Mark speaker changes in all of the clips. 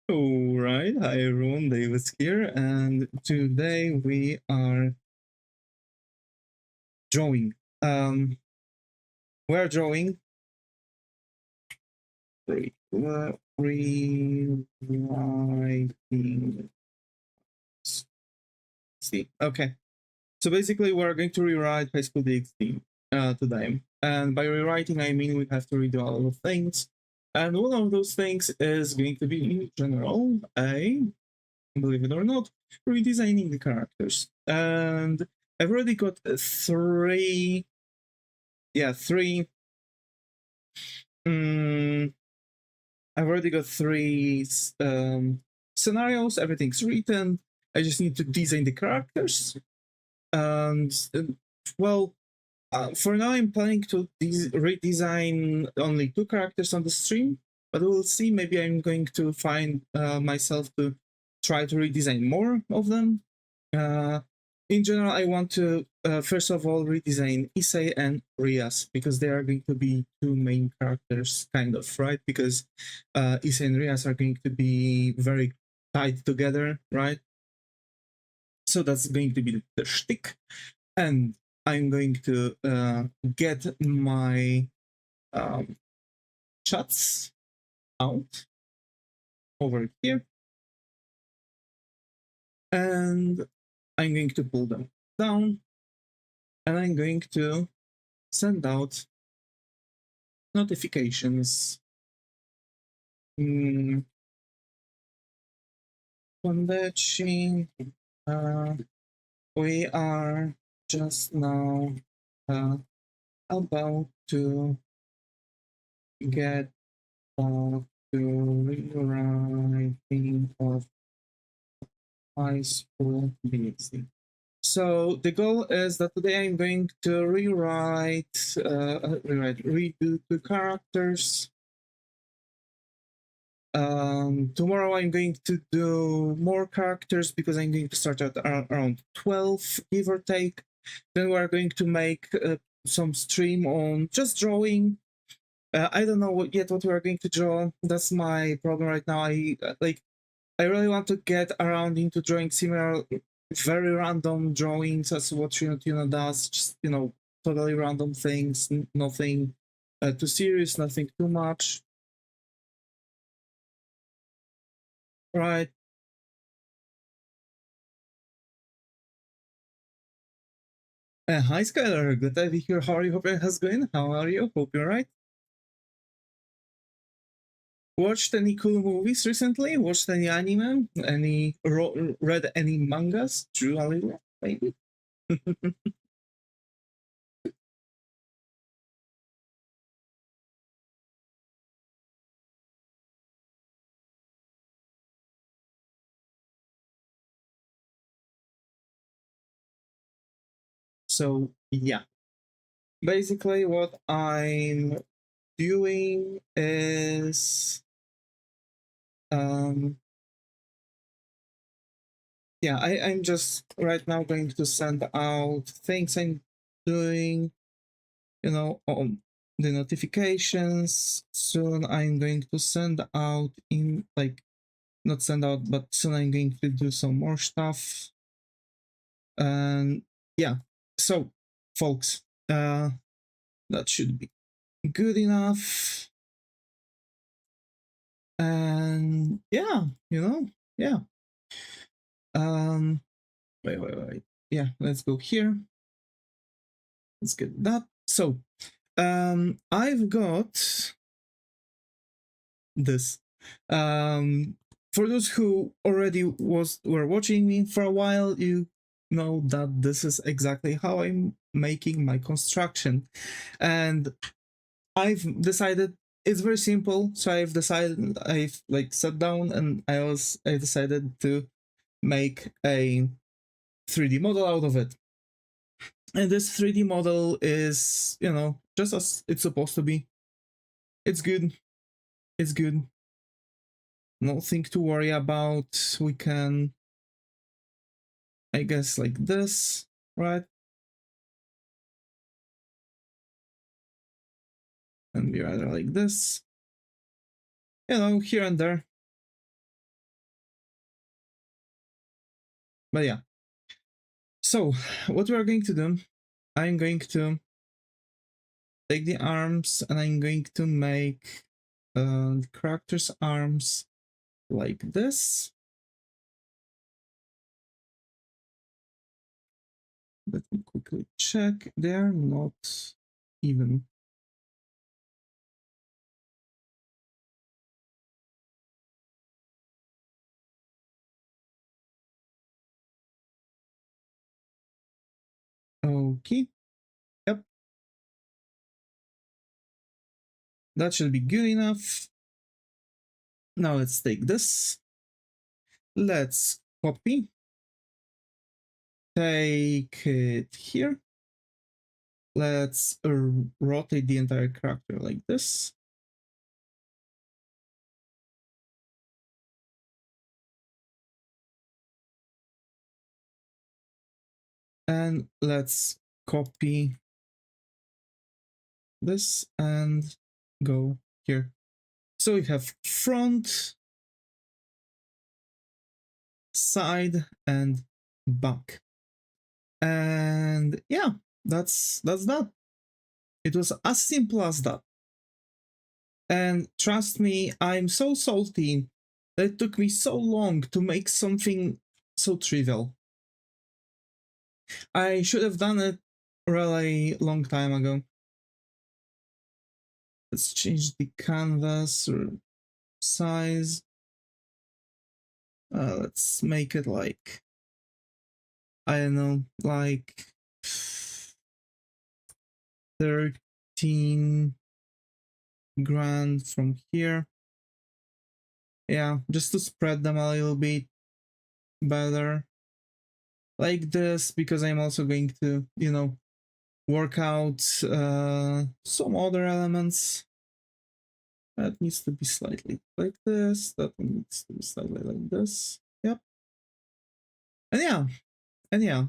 Speaker 1: Alright, hi everyone, Davis here, and today we are drawing. We're drawing rewriting. See, okay. So basically, we're going to rewrite High School DxD today, and by rewriting, I mean we have to redo a lot of things, and one of those things is going to be in general believe it or not, redesigning the characters. And I've already got three. I've already got three scenarios. Everything's written. I just need to design the characters. And well, for now, I'm planning to redesign only 2 characters on the stream, but we'll see. Maybe I'm going to find myself to try to redesign more of them. In general, I want to first of all redesign Issei and Rias, because they are going to be 2 main characters, kind of, right? Because Issei and Rias are going to be very tied together, right? So that's going to be the shtick. And I'm going to get my shots out over here, and I'm going to pull them down, and I'm going to send out notifications. Kondechi, we are just now about to get to rewriting of High School DxD. So the goal is that today I'm going to redo the characters. Tomorrow I'm going to do more characters because I'm going to start at around 12, give or take. Then we're going to make some stream on just drawing. I don't know yet what we're going to draw. That's my problem right now. I really want to get around into drawing similar, very random drawings as what Tuna does. Just, totally random things, nothing too serious, nothing too much. Right. Hi Skylar, good to have you here. How are you? Hope it has going. How are you? Hope you're right. Watched any cool movies recently? Watched any anime? Read any mangas? Drew a little, maybe? So yeah, basically what I'm doing is I'm just right now going to send out things I'm doing, on the notifications. Soon I'm going to send out not send out, but soon I'm going to do some more stuff. And yeah, so folks, that should be good enough. And yeah, yeah. Wait. Yeah, let's go here. Let's get that. So, I've got this. For those who already were watching me for a while, you know that this is exactly how I'm making my construction, and I've decided it's very simple. So I've sat down and I decided to make a 3D model out of it. And this 3D model is, just as it's supposed to be. It's good. It's good. Nothing to worry about. We can, I guess, like this, right? And we rather like this. you know, here and there. But yeah. So what we are going to do, I'm going to take the arms and I'm going to make the character's arms like this. Let me quickly check. They are not even. Okay. Yep. That should be good enough. Now let's take this. Let's copy. Take it here. Let's rotate the entire character like this. And let's copy this and go here. So we have front, side, and back. And yeah, that's that. It was as simple as that. And trust me, I'm so salty that it took me so long to make something so trivial. I should have done it really long time ago. Let's change the canvas or size. Let's make it like, I don't know, like 13 grand from here. Yeah, just to spread them a little bit better. Like this, because I'm also going to, you know, work out some other elements. That needs to be slightly like this. That one needs to be slightly like this. Yep. And yeah.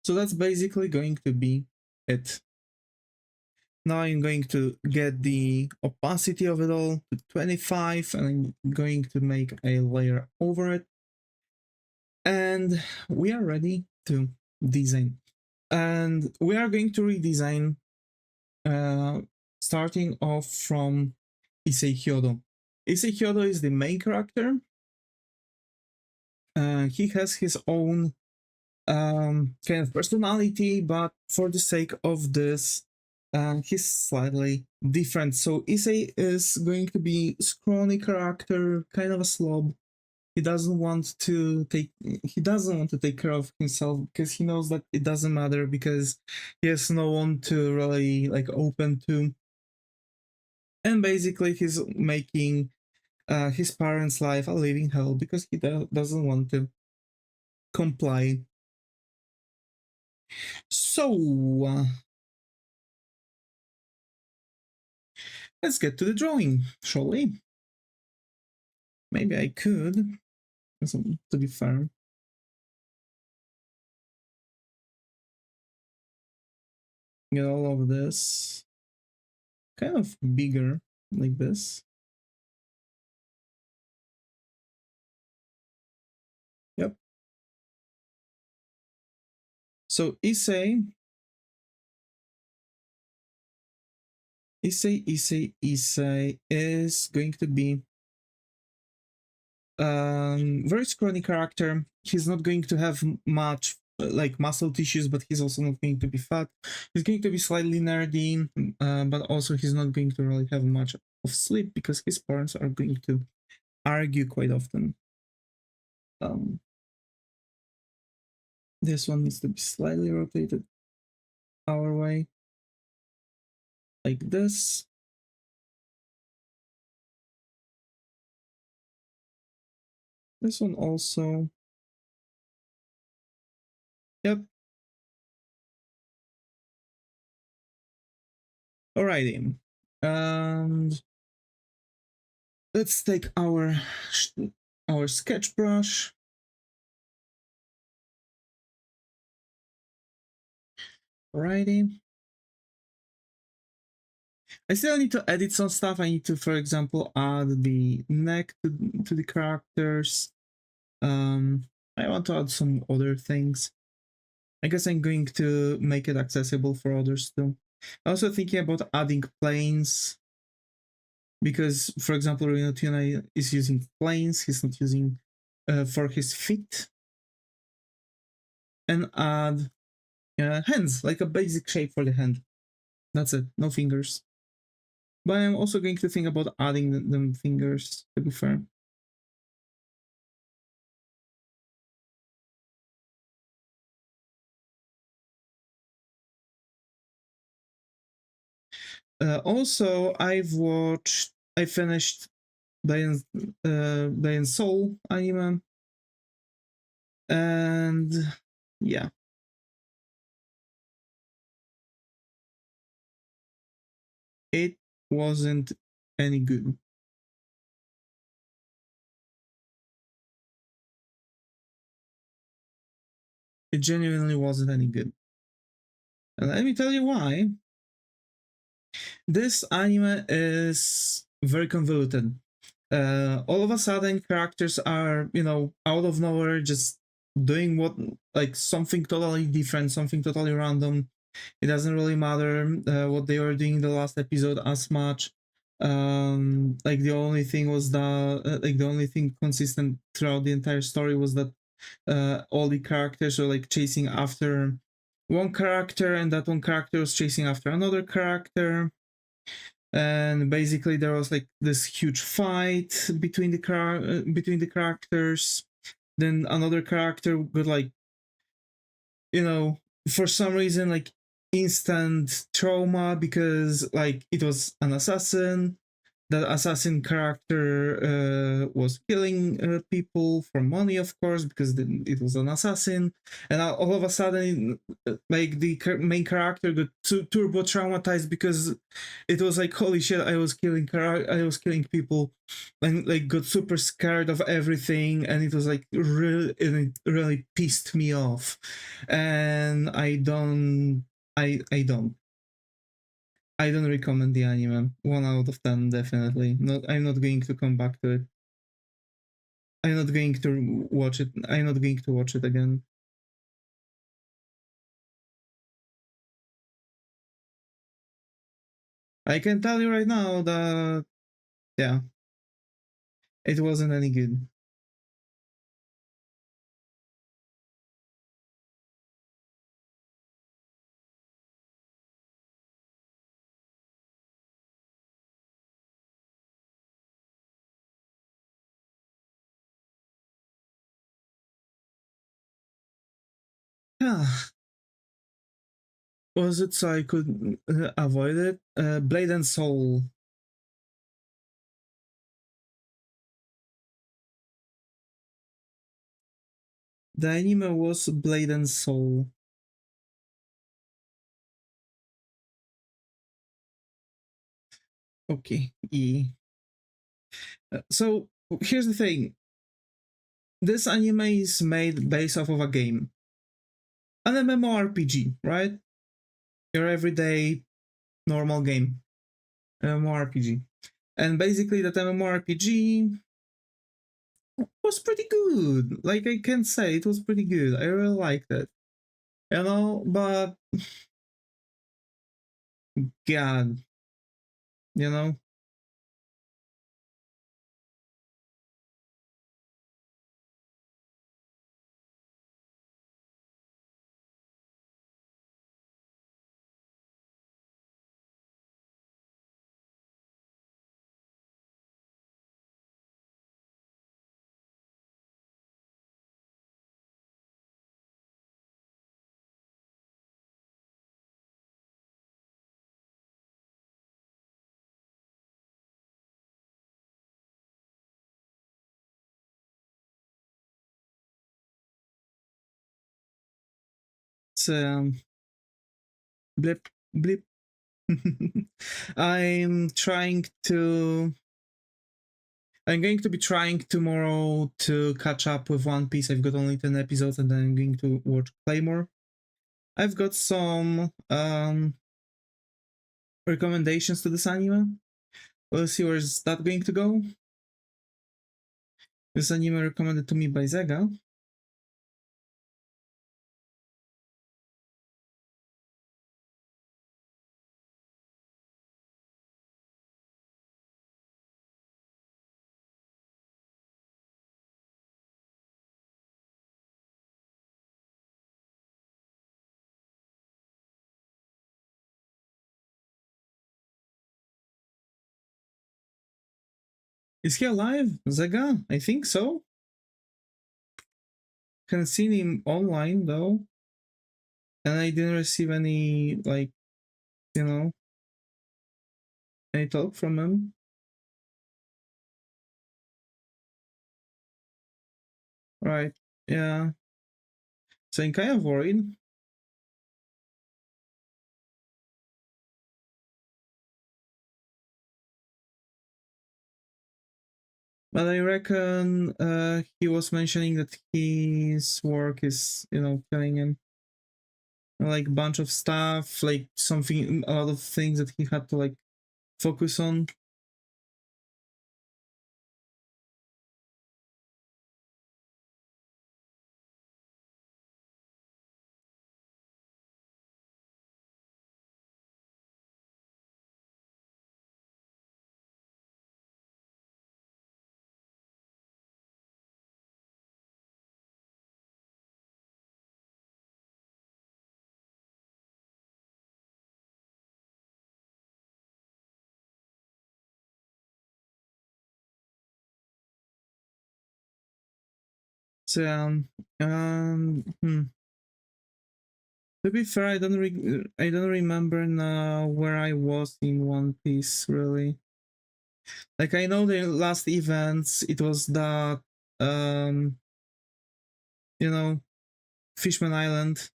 Speaker 1: So that's basically going to be it. Now I'm going to get the opacity of it all to 25 and I'm going to make a layer over it. And we are ready to design. And we are going to redesign starting off from Issei Hyodo. Issei Hyodo is the main character. He has his own kind of personality, but for the sake of this, he's slightly different. So Issei is going to be scrawny character, kind of a slob. He doesn't want to take care of himself because he knows that it doesn't matter because he has no one to really like open to. And basically he's making his parents' life a living hell because he doesn't want to comply. So let's get to the drawing, shall we? Maybe I could, to be fair. Get all of this kind of bigger, like this. Yep. So Issei is going to be very scrawny character. He's not going to have much like muscle tissues, but he's also not going to be fat. He's going to be slightly nerdy, but also he's not going to really have much of sleep because his parents are going to argue quite often. This one needs to be slightly rotated our way, like this. This one also. Yep. Alrighty. And let's take our sketch brush. Alrighty. I still need to edit some stuff. I need to, for example, add the neck to the characters. I want to add some other things. I guess I'm going to make it accessible for others too. I'm also thinking about adding planes because, for example, Huion is using planes. He's not using for his feet. And add hands, like a basic shape for the hand. That's it, no fingers. But I'm also going to think about adding them fingers, to be fair. Also, I finished Dian Soul anime. And yeah. It wasn't any good. It genuinely wasn't any good. And let me tell you why. This anime is very convoluted. All of a sudden, characters are, out of nowhere, just doing something totally different, something totally random. It doesn't really matter what they were doing in the last episode as much. The only thing was the only thing consistent throughout the entire story was that all the characters were chasing after one character, and that one character was chasing after another character, and basically there was this huge fight between the characters. Then another character got for some reason instant trauma because it was an assassin. That assassin character was killing people for money, of course, because it was an assassin. And all of a sudden, the main character got turbo traumatized because it was holy shit, I was killing people, and got super scared of everything, and it was it really pissed me off. And I don't recommend the anime. 1 out of 10, definitely. I'm not going to come back to it. I'm not going to watch it. I'm not going to watch it again. I can tell you right now that, yeah, it wasn't any good. Yeah. Was it so I could avoid it? Blade and Soul. The anime was Blade and Soul. Okay. So here's the thing. This anime is made based off of a game. An MMORPG, right? Your everyday normal game. MMORPG. And basically that MMORPG was pretty good. I can say it was pretty good. I really liked it. But God, you know? It's blip, blip. I'm going to be trying tomorrow to catch up with One Piece. I've got only 10 episodes, and then I'm going to watch Claymore. I've got some recommendations to this anime. We'll see where's that going to go. This anime recommended to me by Zega. Is he alive, Zega? I think so. Haven't seen him online though, and I didn't receive any, like, you know, any talk from him. Right, yeah. So I'm kind of worried. But I reckon he was mentioning that his work is, you know, killing him. Like a bunch of stuff, like something, a lot of things that he had to like focus on. So to be fair, I don't remember now where I was in One Piece really. Like I know the last events, it was that you know, Fishman Island.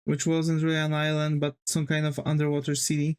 Speaker 1: Which wasn't really an island, but some kind of underwater city.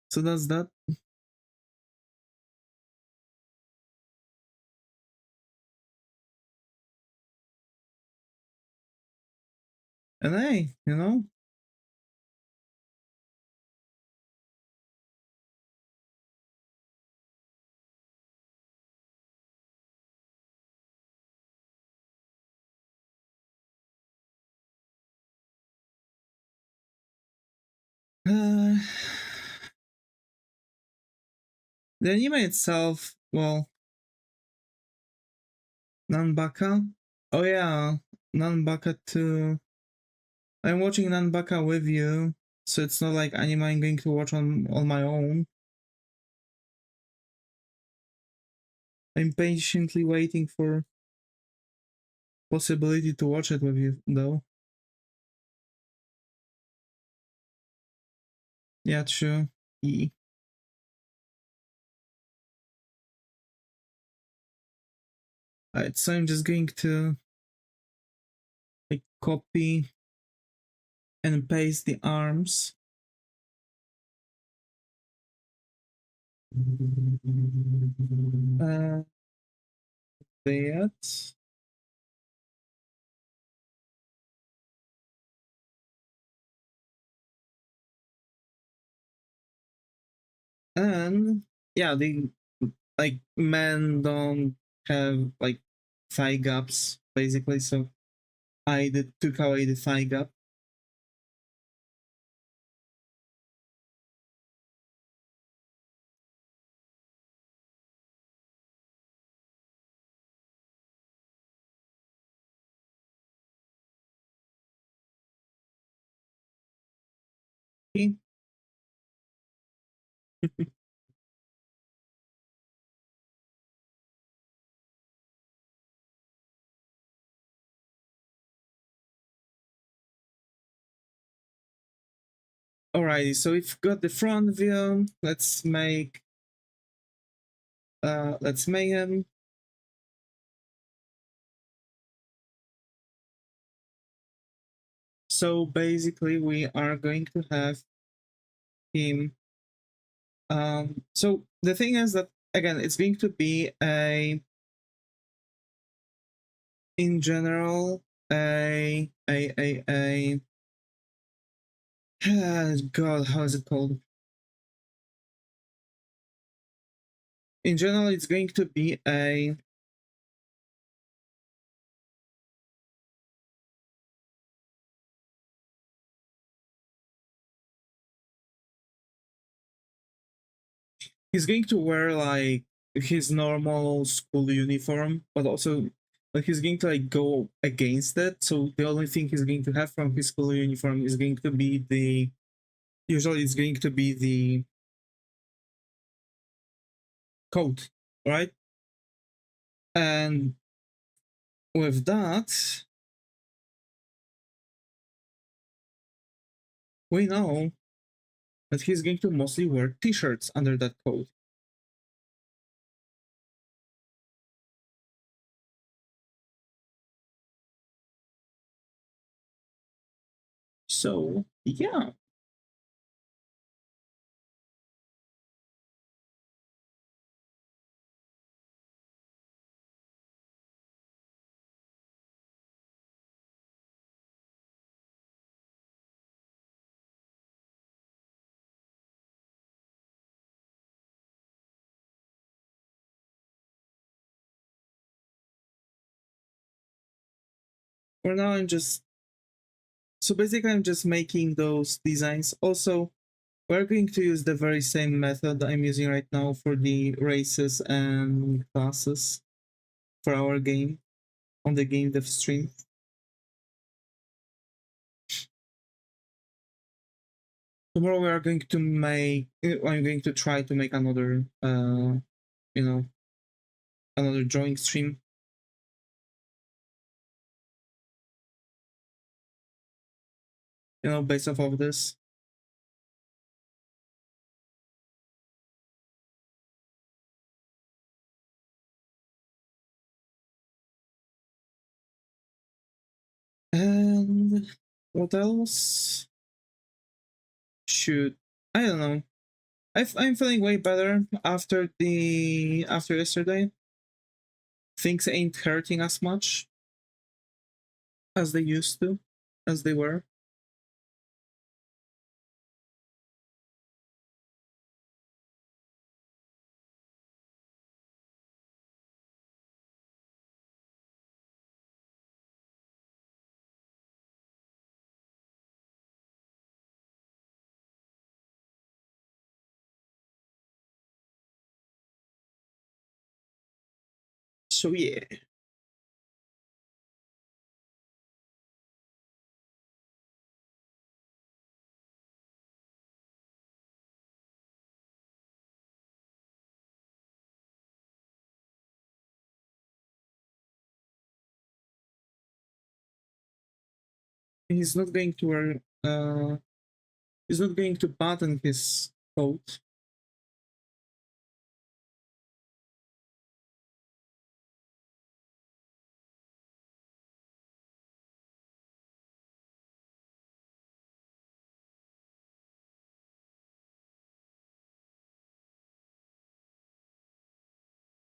Speaker 1: So that's that. And hey, you know, uh, the anime itself, well, Nanbaka. Oh yeah, Nanbaka too. I'm watching Nanbaka with you, so it's not like anime I'm going to watch on my own. I'm patiently waiting for possibility to watch it with you, though. Yeah, true. E. Alright, so I'm just going to like copy and paste the arms. That. And yeah, the like men don't have like thigh gaps basically, so took away the thigh gap. Okay. Alrighty, so we've got the front view. Let's make him. So basically, we are going to have him. So the thing is that again, it's going to be in general God, how is it called? In general, it's going to be he's going to wear like his normal school uniform, but also like he's going to like go against it. So the only thing he's going to have from his school uniform is going to be usually it's going to be the coat, right? And with that, we know that he's going to mostly wear t-shirts under that coat. So yeah. For now, so basically I'm just making those designs. Also, we're going to use the very same method I'm using right now for the races and classes for our game on the game dev stream. Tomorrow we are going to make. I'm going to try to make another, another drawing stream. Based off of this. And what else? Shoot, I don't know. I'm feeling way better after yesterday. Things ain't hurting as much as they used to, as they were. So yeah. He's not going to wear he's not going to button his coat.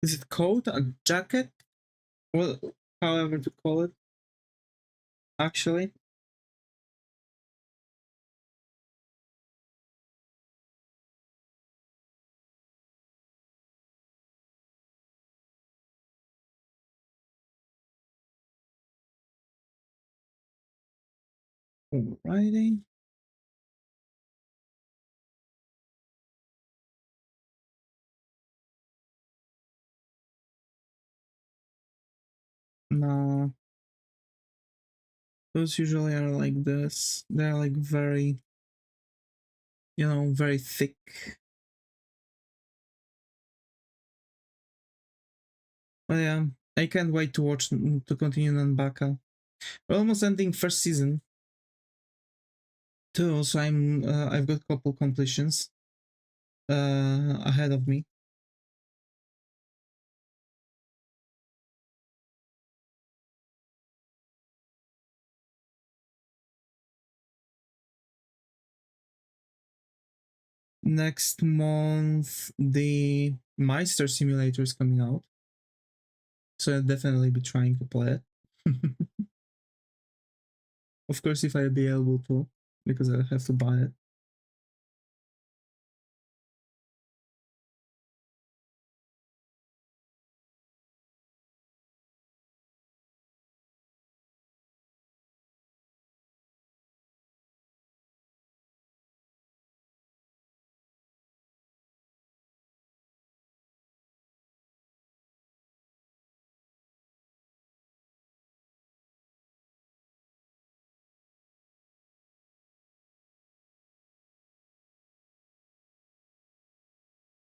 Speaker 1: Is it coat? A jacket? Well, however to call it. Actually. Alrighty. No. Those usually are like this. They're like very, very thick. But yeah, I can't wait to watch to continue on Baka. We're almost ending first season. too, so I've got a couple completions ahead of me. Next month, the Meister Simulator is coming out, so I'll definitely be trying to play it. Of course, if I'll be able to, because I have to buy it.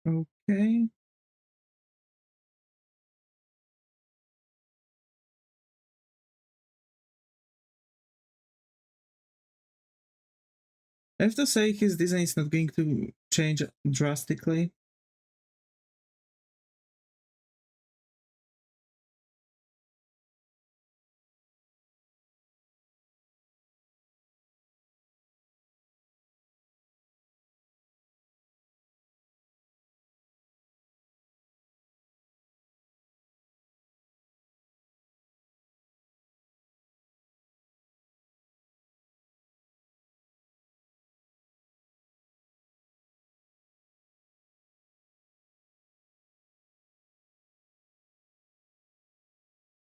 Speaker 1: Okay. I have to say his design is not going to change drastically.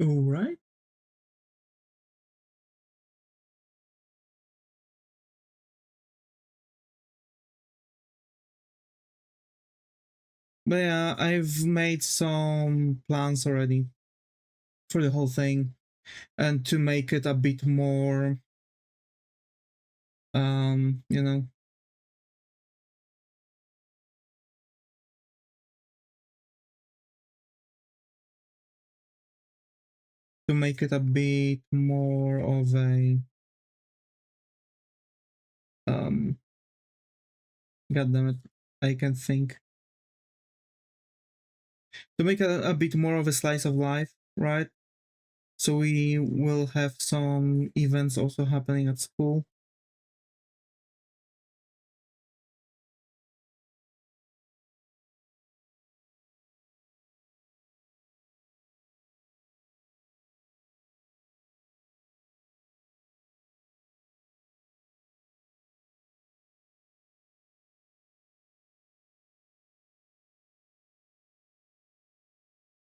Speaker 1: All right. But yeah, I've made some plans already for the whole thing, and to make it a bit more, you know, to make it a bit more of a, god damn it, I can think. To make it a bit more of a slice of life, right? So we will have some events also happening at school.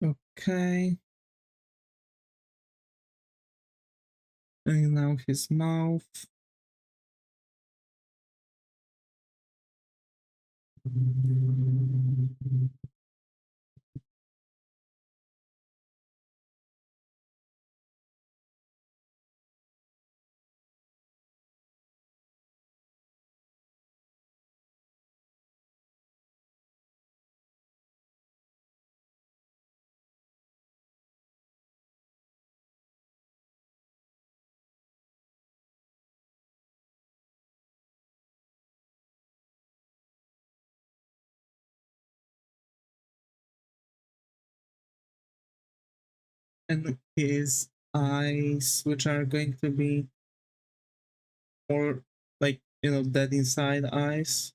Speaker 1: Okay. And now his mouth. And his eyes, which are going to be more like, you know, dead inside eyes.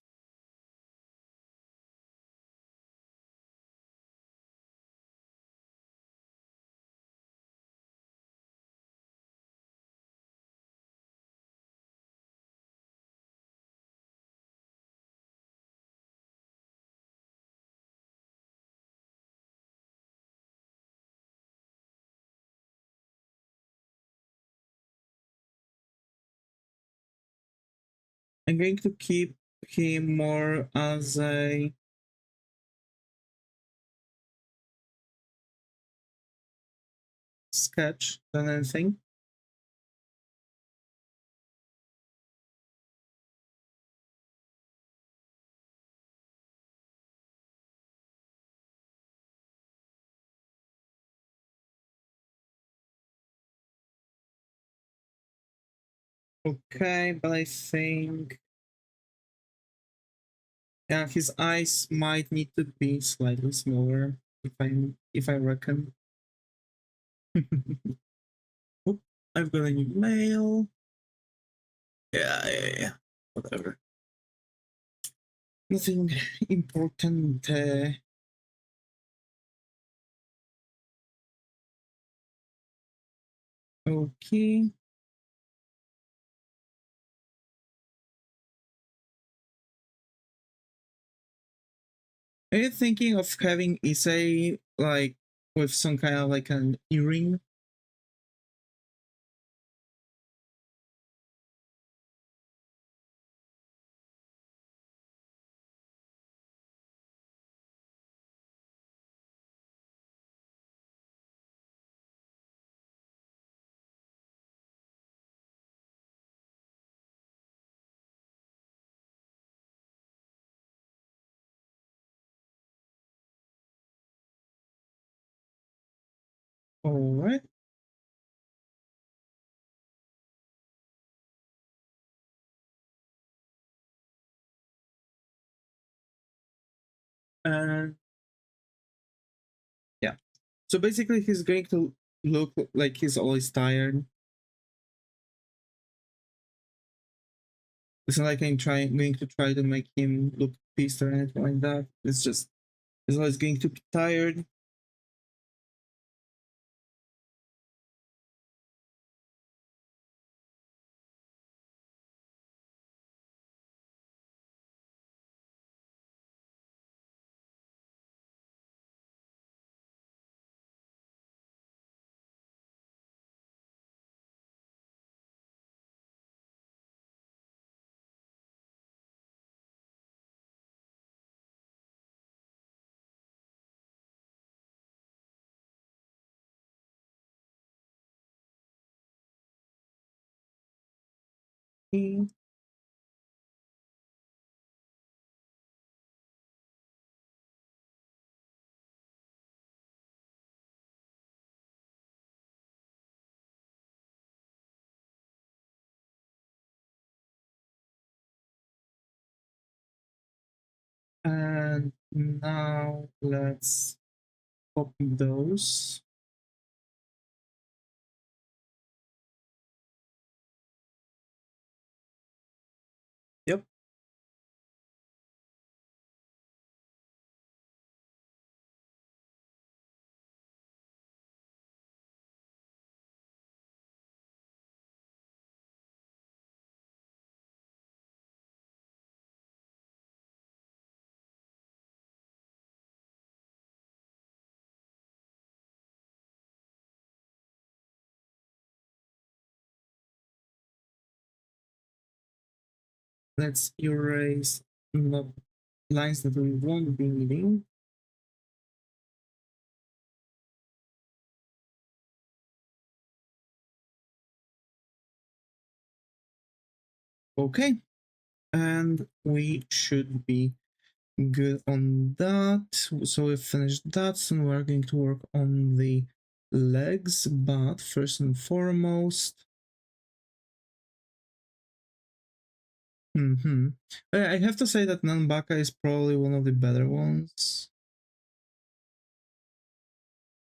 Speaker 1: I'm going to keep him more as a sketch than anything. Okay, but I think, yeah, his eyes might need to be slightly smaller if I reckon. Oop, I've got a new mail. Yeah. Whatever. Nothing important. Okay. Are you thinking of having Issei like with some kind of like an earring? All right. And yeah. So basically, he's going to look like he's always tired. It's not like going to try to make him look pissed or anything like that. It's just he's always going to be tired. And now let's copy those. Yep. Let's erase the lines that we won't be needing. Okay. And we should be good on that. So we finished that. So we're going to work on the legs, but first and foremost, I have to say that Nanbaka is probably one of the better ones.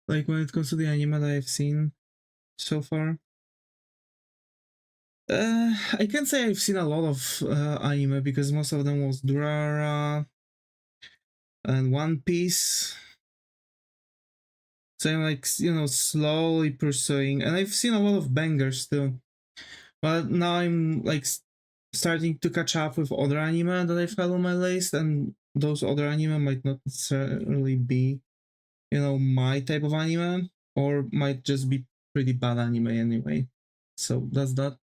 Speaker 1: Like when it comes to the anime that I've seen so far. I can't say I've seen a lot of anime because most of them was Durara and One Piece. So I'm like, slowly pursuing, and I've seen a lot of bangers too. But now I'm like starting to catch up with other anime that I've had on my list, and those other anime might not necessarily be, my type of anime, or might just be pretty bad anime anyway. So that's that.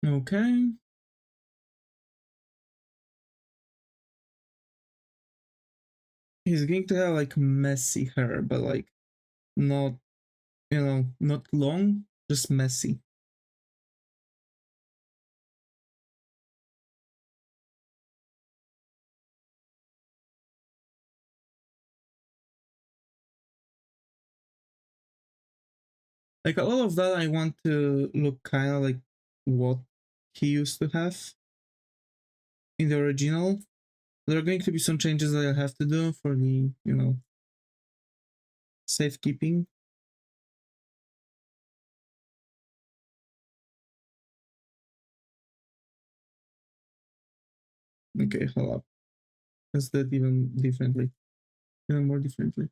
Speaker 1: Okay. He's going to have like messy hair, but like not, not long, just messy. Like a lot of that I want to look kind of like what he used to have in the original. There are going to be some changes that I have to do for the, you know, safekeeping. Okay, hold up. Let's do it even differently. Even more differently.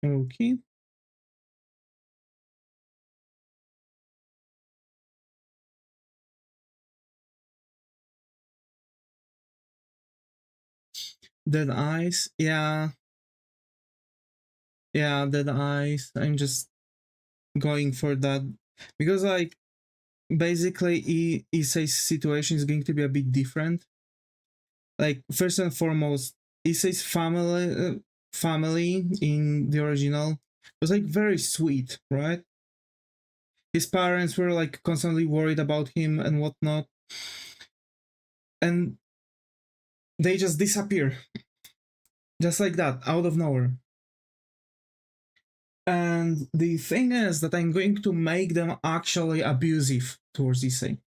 Speaker 1: Okay. Dead eyes. Yeah. Yeah, dead eyes. I'm just going for that because like basically Issei's situation is going to be a bit different. Like first and foremost, Issei's family in the original was like very sweet, right? His parents were like constantly worried about him and whatnot, and they just disappear, just like that, out of nowhere. And the thing is that I'm going to make them actually abusive towards Issei.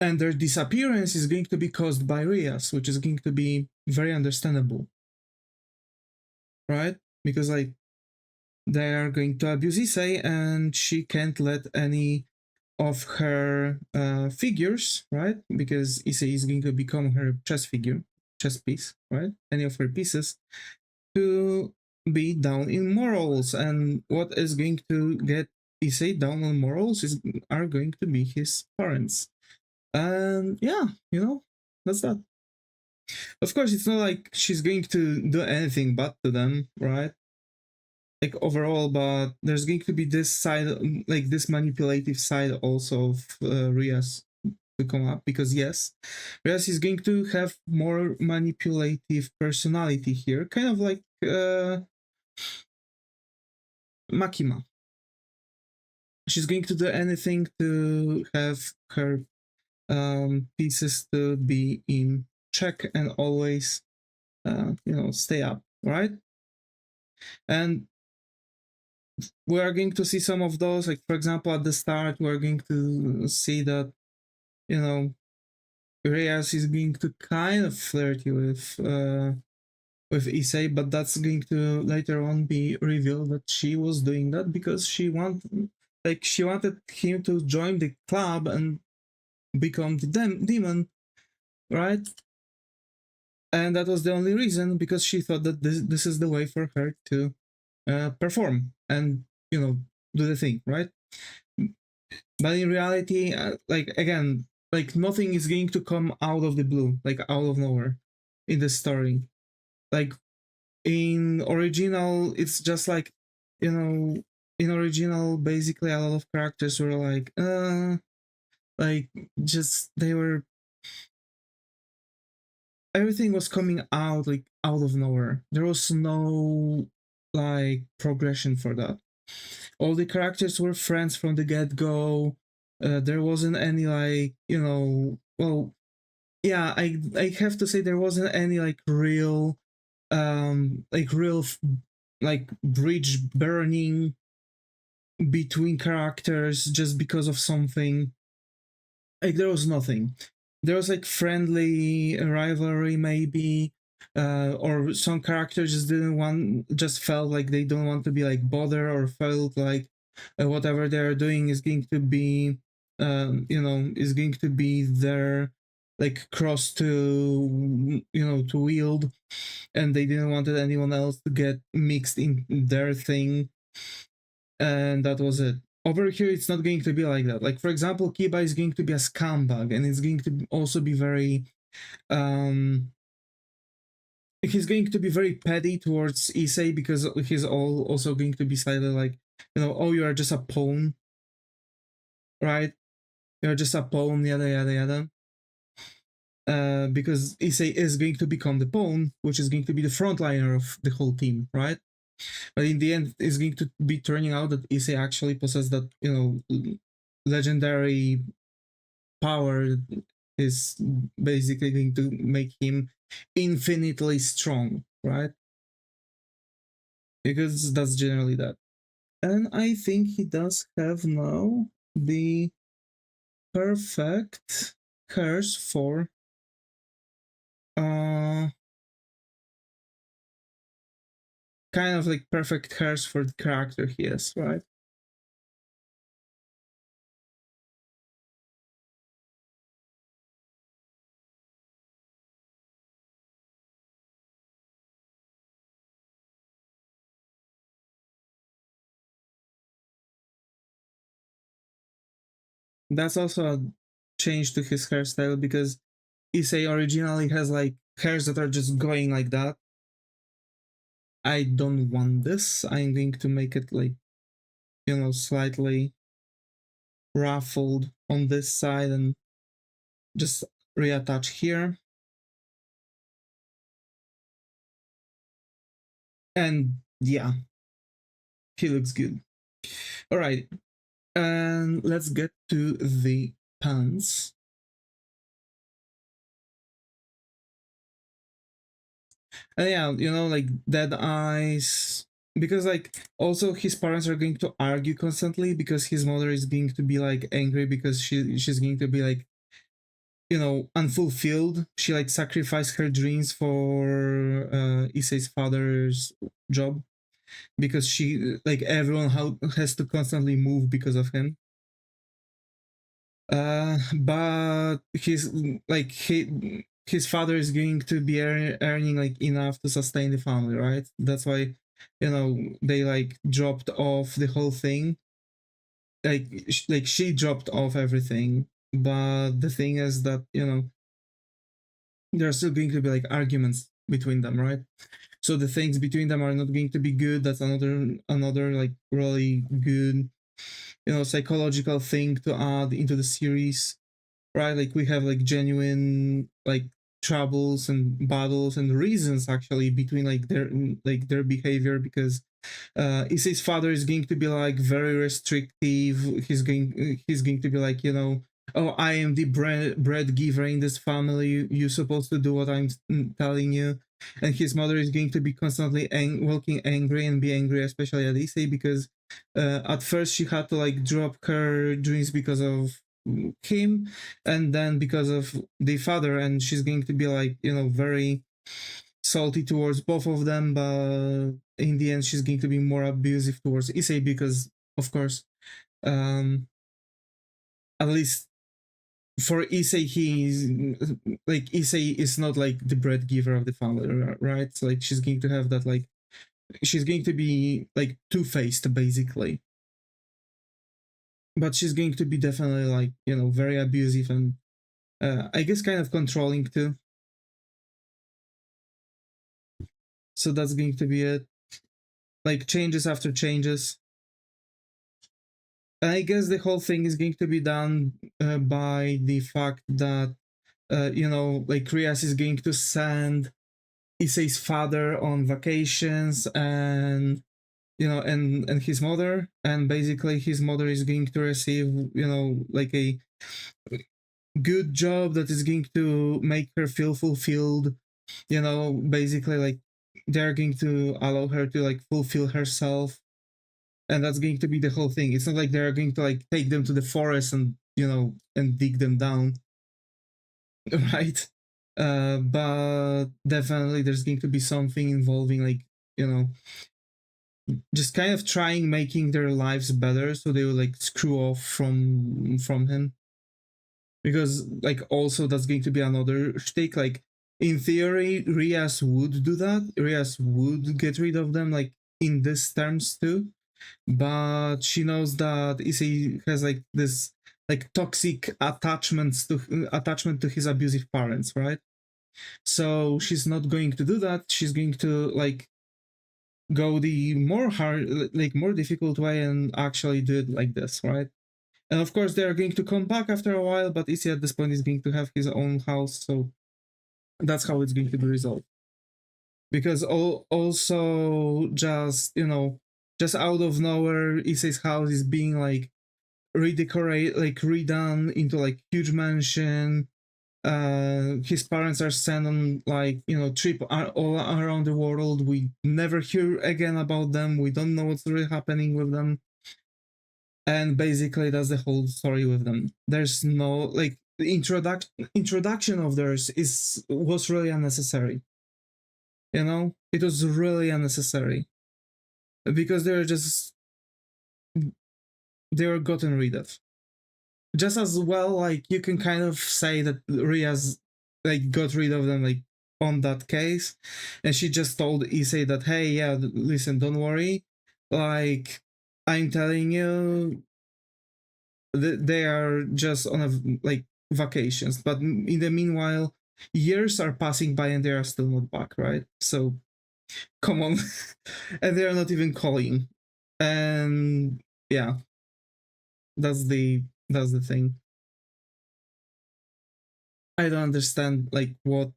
Speaker 1: And their disappearance is going to be caused by Rias, which is going to be very understandable. Right? Because like they are going to abuse Issei and she can't let any of her figures, right? Because Issei is going to become her chess figure, chess piece, right? Any of her pieces to be down in morals. And what is going to get Issei down on morals are going to be his parents. And yeah, you know, that's that. Of course, it's not like she's going to do anything but to them, right? Like overall, but there's going to be this side, like this manipulative side also of Rias to come up, because yes, Rias is going to have more manipulative personality here, kind of like Makima. She's going to do anything to have her pieces to be in check and always, you know, stay up, right? And we are going to see some of those, like for example, at the start, we're going to see that, you know, Reyes is going to kind of flirty with Issei, but that's going to later on be revealed that she was doing that because she wanted him to join the club and become the demon, right? And that was the only reason, because she thought that this is the way for her to perform and, you know, do the thing, right? But in reality, like again, like nothing is going to come out of the blue, like out of nowhere in the story. Like in original, it's just like, you know, in original, basically a lot of characters were like just they were, everything was coming out like out of nowhere. There was no like progression for that. All the characters were friends from the get-go. There wasn't any like, you know, well, yeah, I have to say there wasn't any like real like bridge burning between characters just because of something. Like there was nothing. There was like friendly rivalry maybe, or some characters just felt like they don't want to be like bothered, or felt like whatever they're doing is going to be, you know, is going to be their like cross to, you know, to wield, and they didn't want anyone else to get mixed in their thing, and that was it. Over here, it's not going to be like that. Like, for example, Kiba is going to be a scumbag, and it's going to also be very, he's going to be very petty towards Issei, because he's also going to be slightly like, you know, oh, you are just a pawn, right? You're just a pawn, yada, yada, yada. Because Issei is going to become the pawn, which is going to be the frontliner of the whole team, right? But in the end, it's going to be turning out that Issei actually possesses that, legendary power is basically going to make him infinitely strong, right? Because that's generally that. And I think he does have now the perfect curse for kind of like perfect curse for the character he is, right? That's also a change to his hairstyle, because Issei originally has like hairs that are just going like that. I don't want this. I'm going to make it like, slightly ruffled on this side and just reattach here. And yeah, he looks good. All right, and let's get to the pants. And yeah, like dead eyes, because like also his parents are going to argue constantly, because his mother is going to be like angry because she's going to be like, unfulfilled. She like sacrificed her dreams for Issei's father's job, because she like everyone has to constantly move because of him. But his father is going to be earning like enough to sustain the family, right? That's why they like dropped off the whole thing. Like she dropped off everything, but the thing is that there are still going to be like arguments between them, right? So the things between them are not going to be good. That's another like really good psychological thing to add into the series, right? Like we have like genuine like troubles and battles and reasons actually between like their behavior, because Issei's father is going to be like very restrictive. He's going to be like, oh, I am the bread giver in this family. You're supposed to do what I'm telling you. And his mother is going to be constantly walking angry and be angry, especially at Issei, because at first she had to like drop her dreams because of him, and then because of the father, and she's going to be like very salty towards both of them, but in the end she's going to be more abusive towards Issei, because of course at least for Issei, Issei is not like the bread giver of the family, right? So like she's going to have that, like she's going to be like two-faced basically, but she's going to be definitely like very abusive and I guess kind of controlling too. So that's going to be it. Like changes after changes. I guess the whole thing is going to be done by the fact that like Rias is going to send Issei's father on vacations, and and his mother, and basically his mother is going to receive like a good job that is going to make her feel fulfilled. Basically like they're going to allow her to like fulfill herself, and that's going to be the whole thing. It's not like they're going to like take them to the forest and and dig them down, right? But definitely there's going to be something involving like just kind of trying making their lives better, so they will like screw off from him, because like also that's going to be another shtick. Like in theory, Rias would do that. Rias would get rid of them like in this terms too, but she knows that Issei has like this like toxic attachment to his abusive parents, right? So she's not going to do that. She's going to like go the more difficult way and actually do it like this, right? And of course, they're going to come back after a while, but Issei at this point is going to have his own house, so that's how it's going to be resolved. because also just, you know, just out of nowhere, Issei's house is being like redecorate, like redone into like huge mansion. His parents are sent on like, you know, trip all around the world. We never hear again about them. We don't know what's really happening with them, and basically that's the whole story with them. There's no like the introduction of theirs was really unnecessary. You know, it was really unnecessary because they were gotten rid of. Just as well, like you can kind of say that Ria's like got rid of them like on that case, and she just told Issei that, hey, yeah, listen, don't worry, like I'm telling you, they are just on a like vacations, but in the meanwhile, years are passing by and they are still not back, right? So come on, and they are not even calling, and yeah, that's the thing. I don't understand like what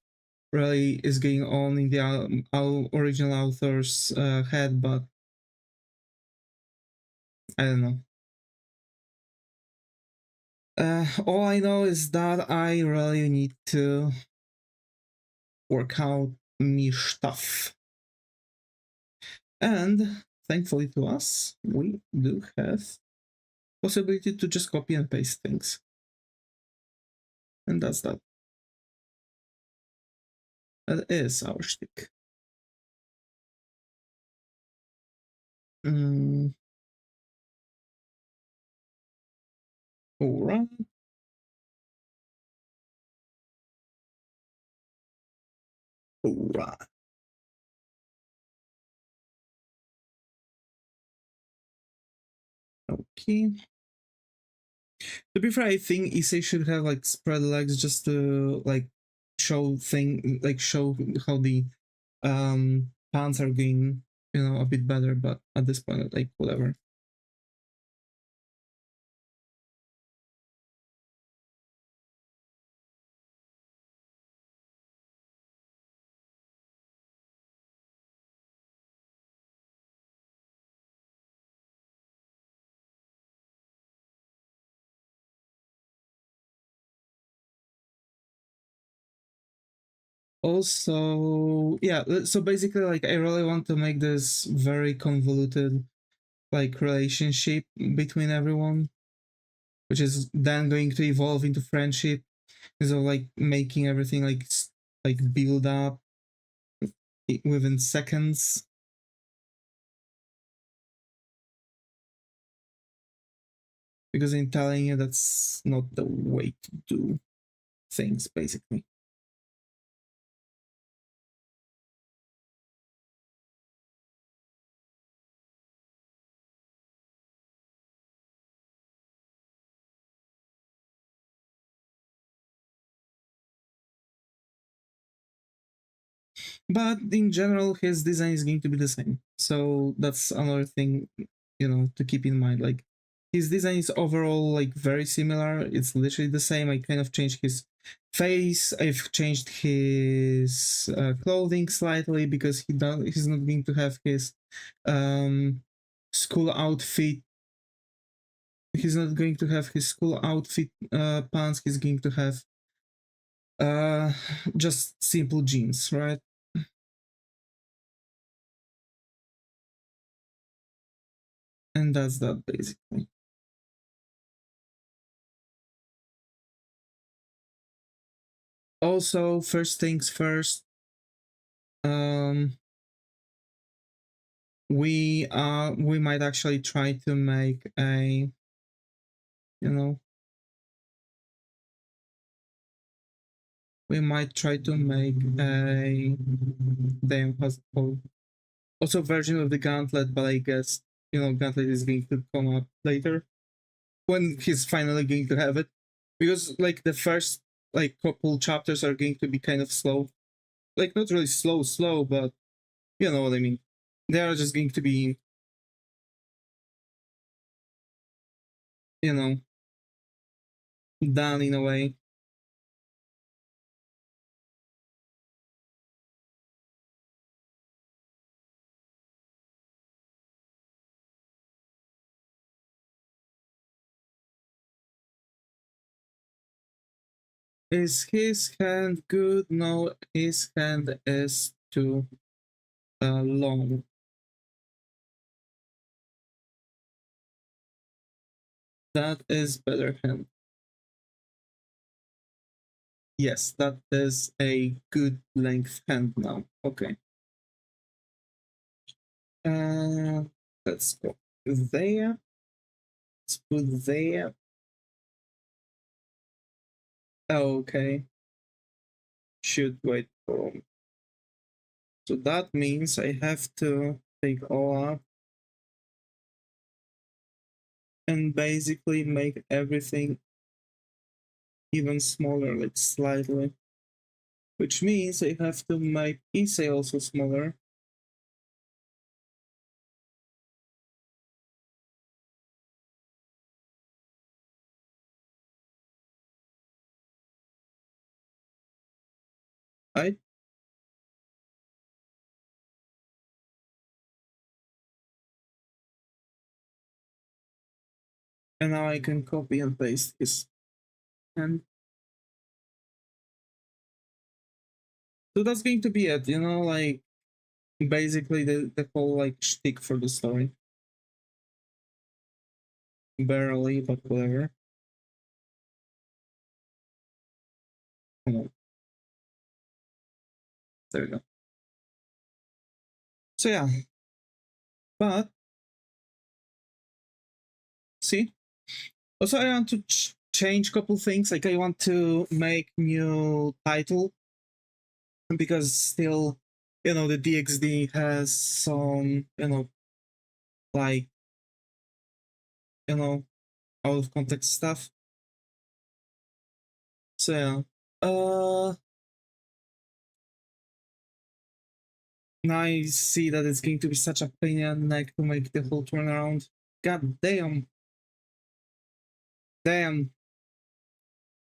Speaker 1: really is going on in the original author's head, but I don't know. All I know is that I really need to work out me stuff. And thankfully to us, we do have possibility to just copy and paste things. And that's that. That is our shtick. All right. All right. Okay. To be fair, I think Issei should have like spread legs just to like show how the pants are getting, you know, a bit better, but at this point, like whatever. Also, yeah, so basically like I really want to make this very convoluted like relationship between everyone, which is then going to evolve into friendship. So like making everything like build up within seconds. Because I'm telling you that's not the way to do things, basically. But in general, his design is going to be the same. So that's another thing, you know, to keep in mind. Like his design is overall like very similar. It's literally the same. I kind of changed his face. I've changed his clothing slightly because he's not going to have his school outfit. He's not going to have his school outfit pants. He's going to have just simple jeans, right? And that's that basically. Also, first things first, we might actually try to make a, you know, we might try to make a damn, how's it called? Also version of the gauntlet, but I guess, you know, gauntlet is going to come up later when he's finally going to have it, because like the first like couple chapters are going to be kind of slow, like not really slow, but you know what I mean. They are just going to be, you know, done in a way. Is his hand good? No, his hand is too long. That is better hand. Yes, that is a good length hand now. Okay. Let's go there. Let's put there. Okay. Should wait for. So that means I have to take all up and basically make everything even smaller, like slightly. Which means I have to make Issei also smaller. Right? And now I can copy and paste this. And so that's going to be it, you know, like basically the whole like shtick for the story. Barely, but whatever. Come on. There we go. So yeah. But see? Also I want to change a couple things. Like I want to make new title because still, you know, the DXD has some, you know, like, you know, out of context stuff. So yeah. Now I see that it's going to be such a pain in the neck to make the whole turnaround. God damn. Damn.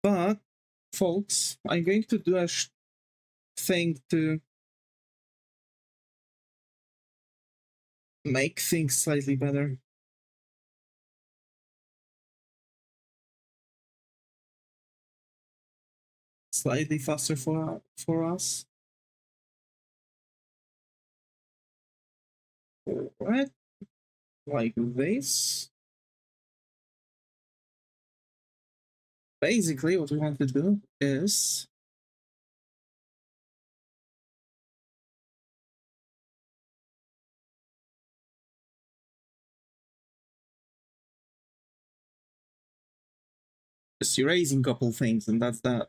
Speaker 1: But, folks, I'm going to do a thing to make things slightly better. Slightly faster for us. Alright. Like this. Basically, what we want to do is just erasing a couple things, and that's that.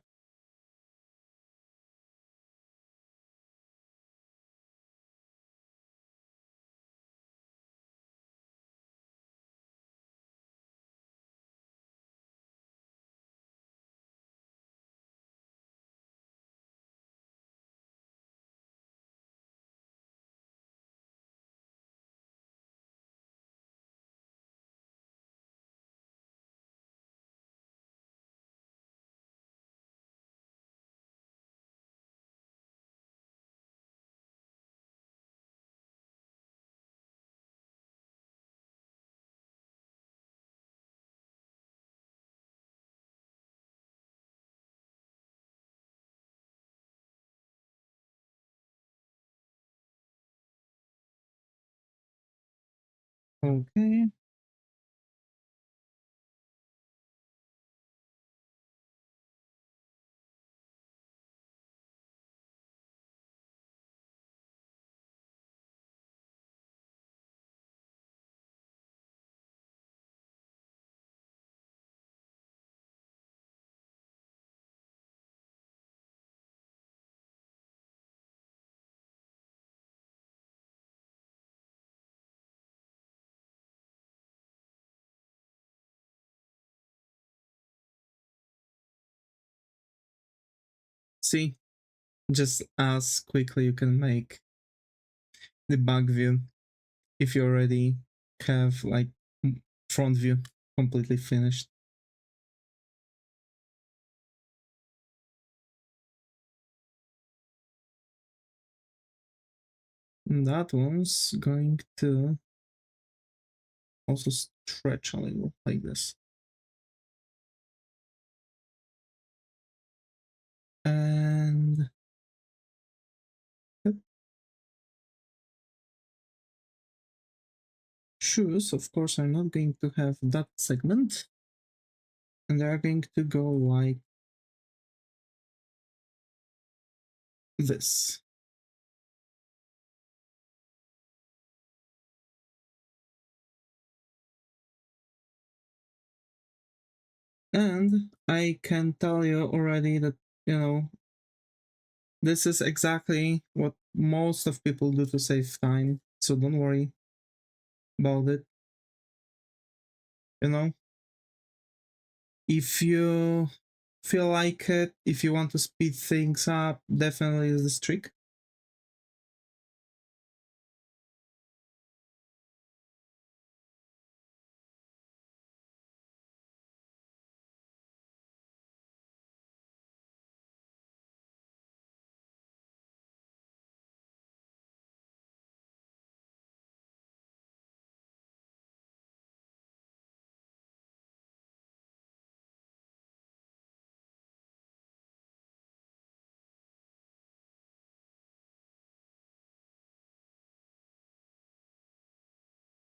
Speaker 1: Okay. See? Just as quickly you can make the back view if you already have like front view completely finished. And that one's going to also stretch a little like this. And shoes, of course, are not going to have that segment, and they are going to go like this. And I can tell you already that, you know, this is exactly what most of people do to save time, so don't worry about it. You know, if you feel like it, if you want to speed things up, definitely is this trick.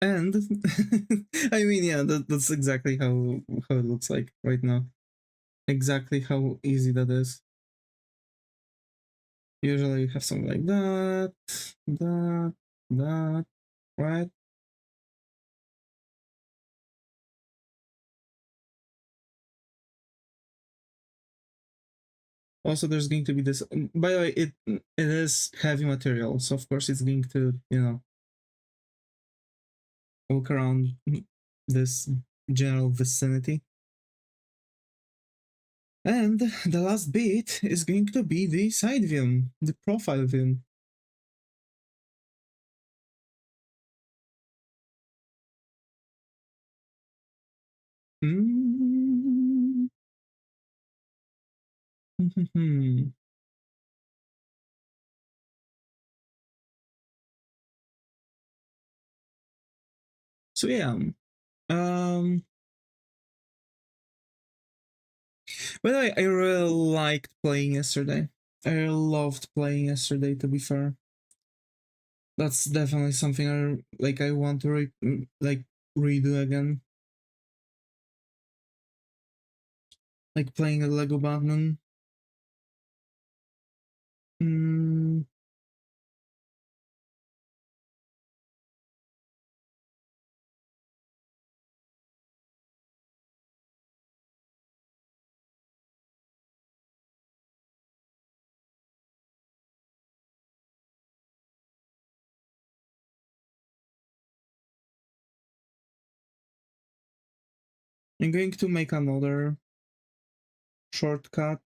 Speaker 1: And I mean, yeah, that's exactly how it looks like right now. Exactly how easy that is. Usually you have something like that, that, right? Also, there's going to be this. By the way, it is heavy material, so of course it's going to, you know, walk around this general vicinity. And the last bit is going to be the side view, the profile view. Mm. So yeah, um, by the way, I really liked playing yesterday. I loved playing yesterday. To be fair, that's definitely something I want to like redo again. Like playing a Lego Batman. Mm, I'm going to make another shortcut.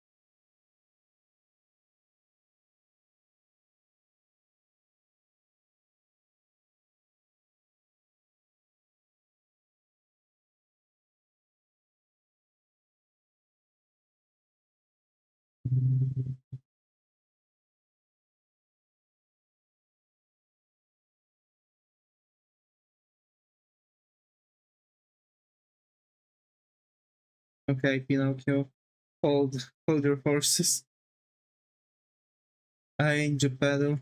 Speaker 1: Okay, Pinocchio, hold your horses. I Geppetto.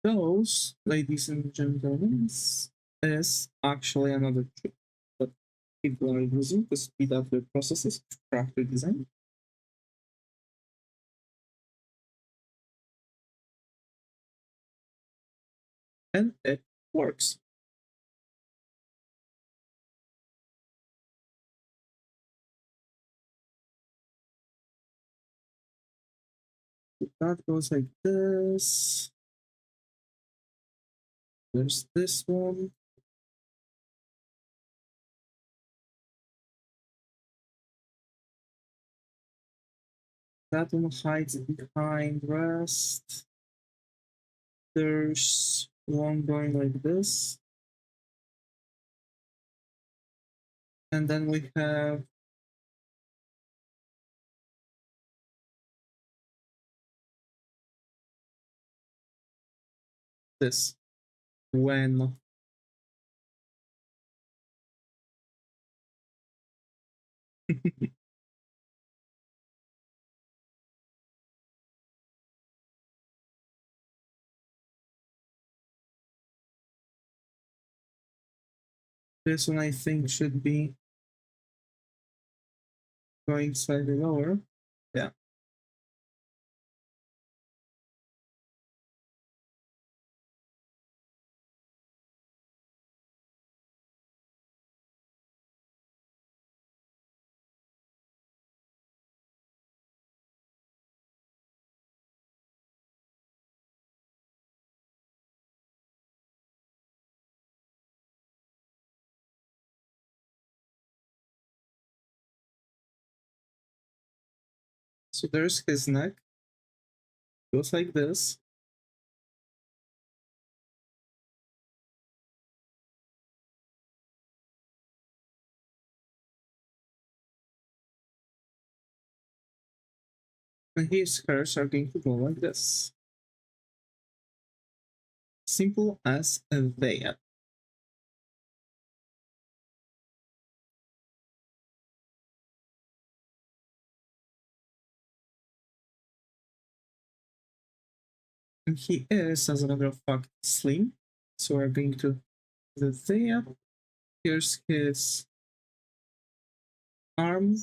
Speaker 1: Those, ladies and gentlemen, is actually another trick that people are using to speed up their processes of character design. And it works. that goes like this. There's this one. That one hides behind rest. There's one going like this. And then we have this. When. This one I think should be going slightly lower. Yeah. So there's his neck. Goes like this. And his hairs are going to go like this. Simple as that. And he is, as a matter of fact, slim. So we're going to do that. Here's his arm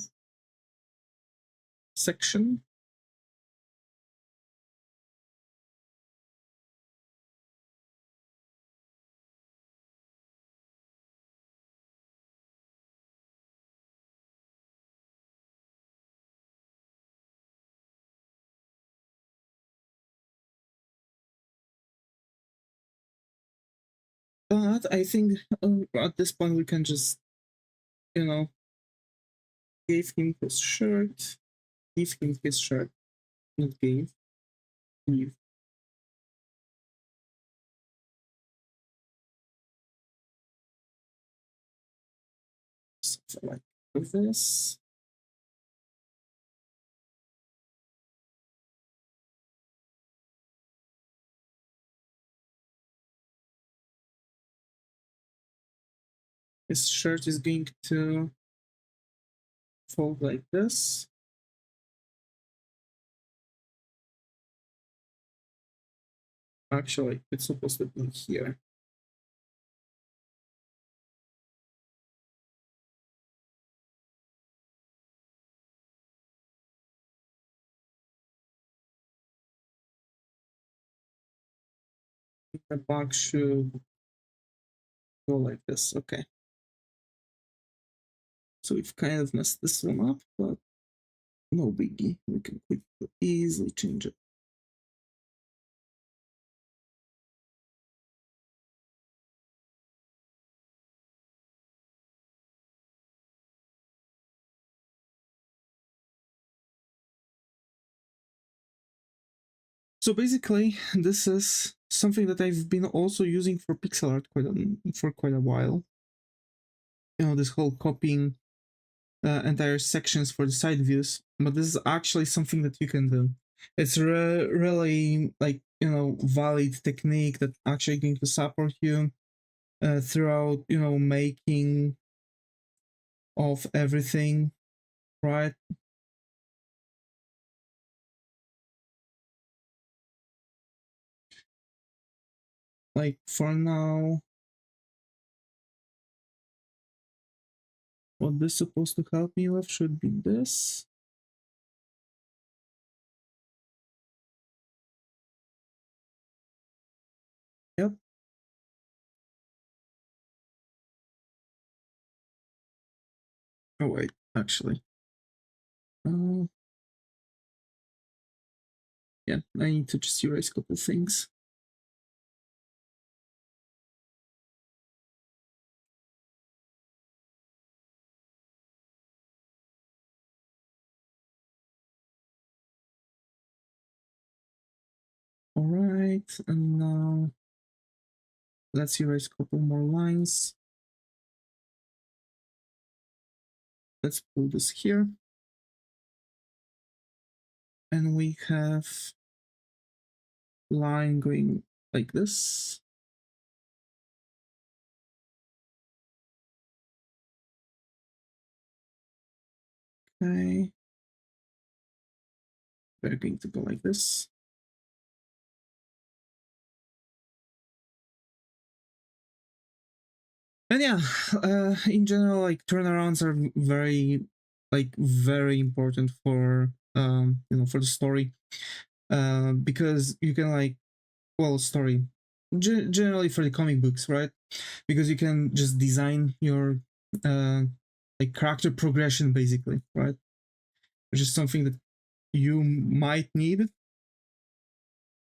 Speaker 1: section. But I think at this point we can just, give him his shirt. Give him his shirt. Not give. Give. Something like this. His shirt is going to fold like this. Actually, it's supposed to be here. The back should go like this. Okay. So we've kind of messed this one up, but no biggie. We can easily change it. So basically, this is something that I've been also using for pixel art for quite a while. This whole copying entire sections for the side views, but this is actually something that you can do. It's really like valid technique that actually going to support you throughout making of everything, right? Like for now, what this is supposed to help me with should be this. Yep. Oh wait, actually. Yeah, I need to just erase a couple things. All right, and now let's erase a couple more lines. Let's pull this here. And we have line going like this. Okay. We're going to go like this. And yeah, in general, like turnarounds are very important for for the story, because you can story generally for the comic books, right? Because you can just design your character progression basically, right? Which is something that you might need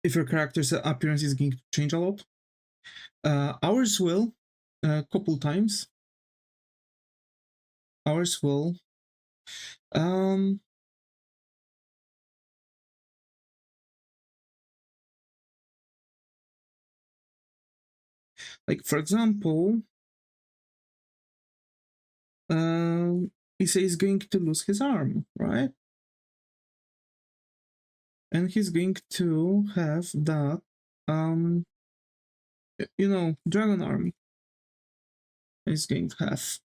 Speaker 1: if your character's appearance is going to change a lot. Ours will a couple times. Ours will. Like for example, he says he's going to lose his arm, right? And he's going to have that, dragon arm. He's going to have.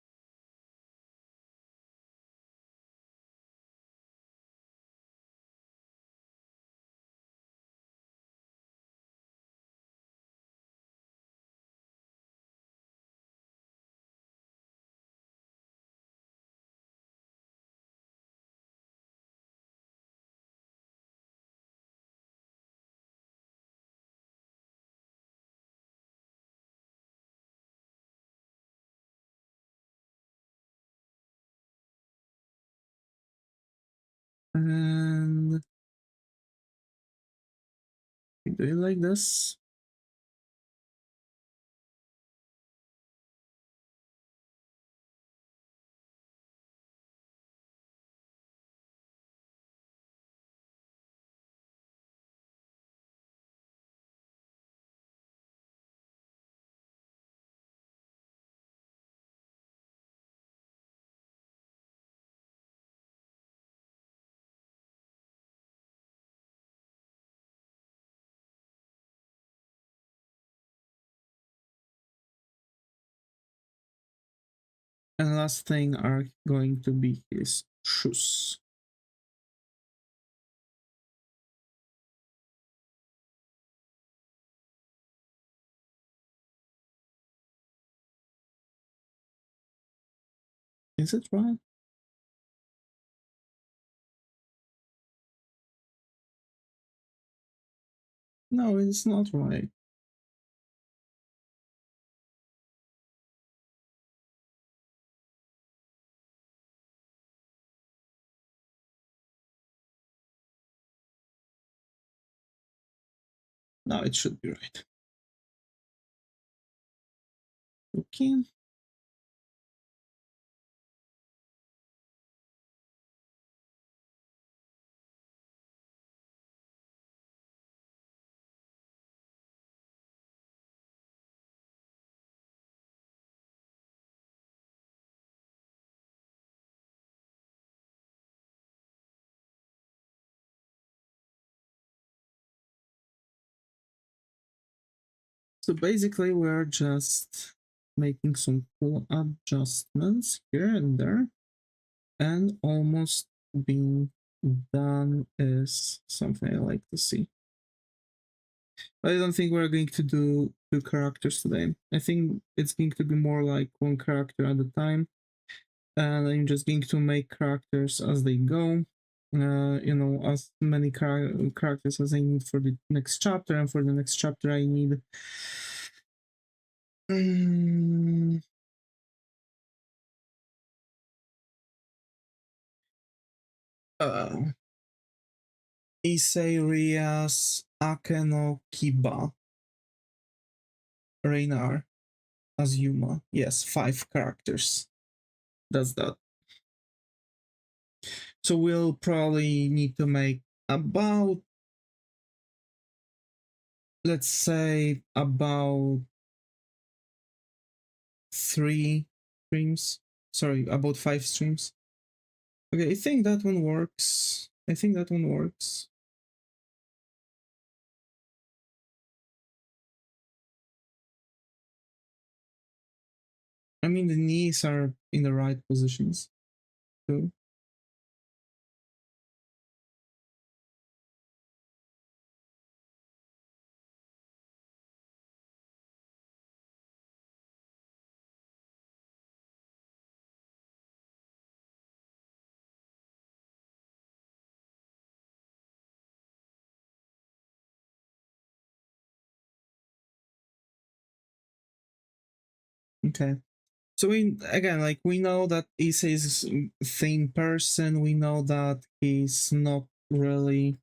Speaker 1: And we do it like this. And the last thing are going to be his shoes. Is it right? No, it's not right. No, it should be right. Okay. So basically, we're just making some cool adjustments here and there, and almost being done is something I like to see. But I don't think we're going to do two characters today. I think it's going to be more like one character at a time, and I'm just going to make characters as they go. As many characters as I need for the next chapter, and for the next chapter I need Issei, Rias, Akeno, Kiba, Reinar, Azuma. Yes, 5 characters. That's that. So we'll probably need to make about, let's say, about 3 streams. Sorry, about 5 streams. Okay, I think that one works. I think that one works. I mean, the knees are in the right positions too. Okay. So we again, like, we know that Issei is a thin person. We know that he's not really,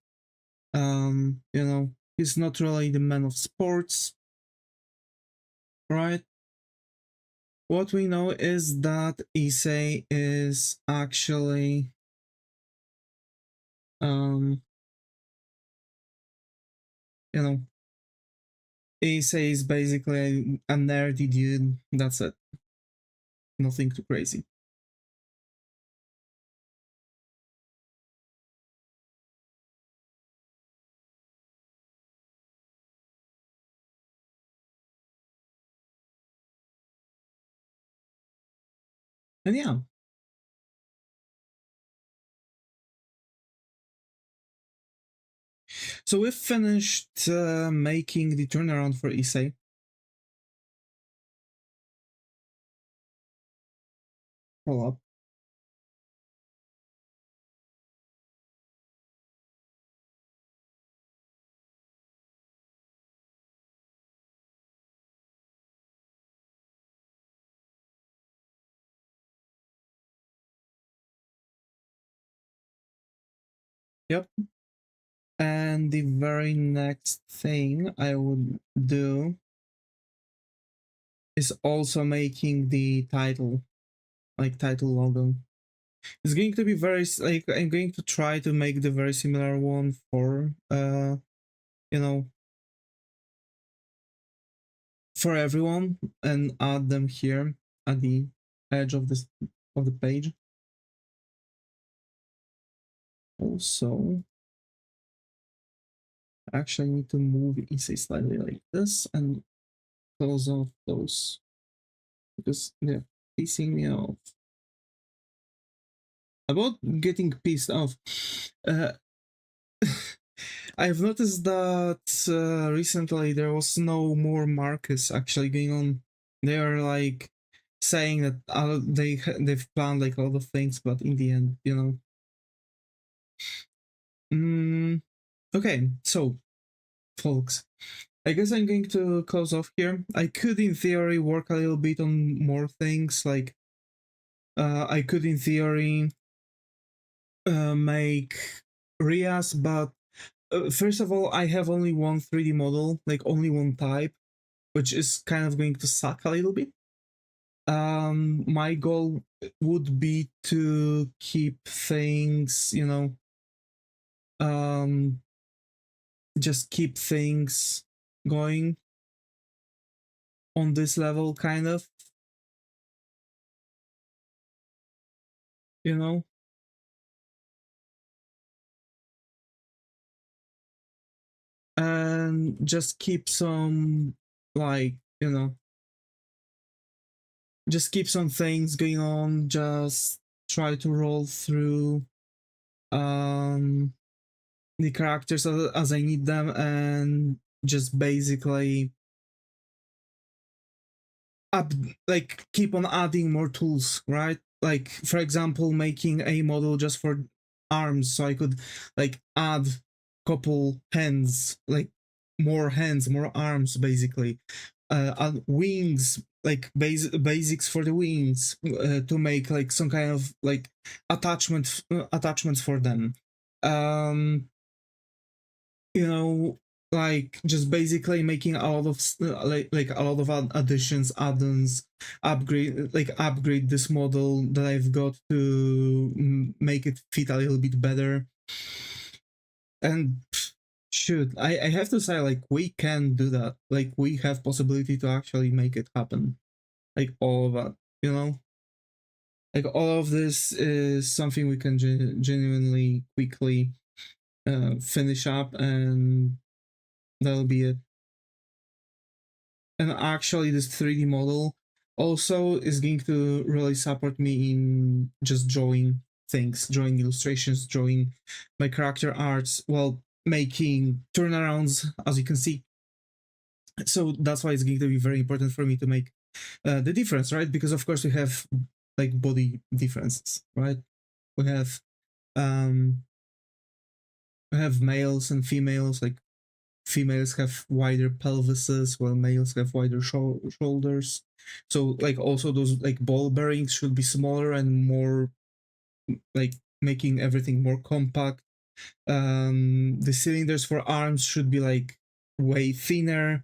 Speaker 1: you know, he's not really the man of sports, right? What we know is that Issei is actually, you know, Issei is basically a nerdy dude. That's it. Nothing too crazy. And yeah. So we've finished making the turnaround for Issei. Hold up. Yep. And the very next thing I would do is also making the title, like title logo. It's going to be very, like, I'm going to try to make the very similar one for, you know, for everyone, and add them here at the edge of this of the page. Also, actually, I need to move Issei slightly like this and close off those, because they're pissing me off. About getting pissed off, I've noticed that recently there was no more Marcus actually going on. They are like saying that they've planned like a lot of things, but in the end, you know. Okay, so folks, I guess I'm going to close off here. I could, in theory, work a little bit on more things. Like, I could, in theory, make Rias, but first of all, I have only one 3D model, like only one type, which is kind of going to suck a little bit. My goal would be to keep things, you know, just keep things going on this level, kind of, you know. And just keep some, like, you know, just keep some things going on, just try to roll through the characters as I need them, and just basically like keep on adding more tools, right? Like, for example, making a model just for arms, so I could like add couple hands, like more hands, more arms, basically. Wings, like basics for the wings, to make like some kind of like attachments for them. you know, like just basically making a lot of like a lot of additions, add-ons, upgrade this model that I've got to make it fit a little bit better. And shoot, I have to say, like, we can do that. Like, we have possibility to actually make it happen. Like, all of that, you know? Like, all of this is something we can genuinely quickly finish up, and that'll be it. And actually, this 3D model also is going to really support me in just drawing things, drawing illustrations, drawing my character arts while making turnarounds, as you can see. So that's why it's going to be very important for me to make the difference, right? Because of course we have like body differences, right? We have males and females. Like, females have wider pelvises while males have wider shoulders. So like also those like ball bearings should be smaller and more like making everything more compact. The cylinders for arms should be like way thinner.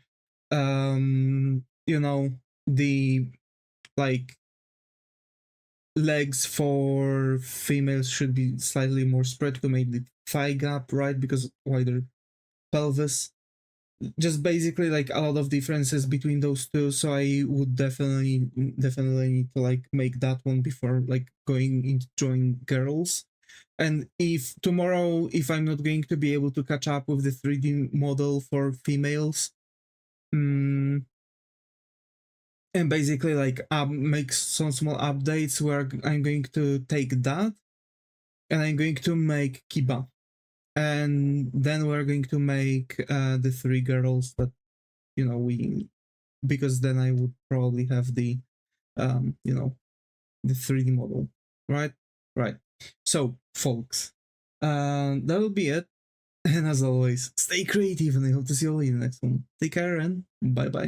Speaker 1: You know, the like legs for females should be slightly more spread to make the thigh gap, right? Because wider pelvis. Just basically like a lot of differences between those two. So I would definitely need to like make that one before like going into drawing girls. And if tomorrow, if I'm not going to be able to catch up with the 3D model for females, and basically like make some small updates where I'm going to take that and I'm going to make Kiba, and then we're going to make the 3 girls that, you know, because then I would probably have the you know, the 3D model, right? So folks, that will be it. And as always, stay creative, and I hope to see you all in the next one. Take care and bye bye.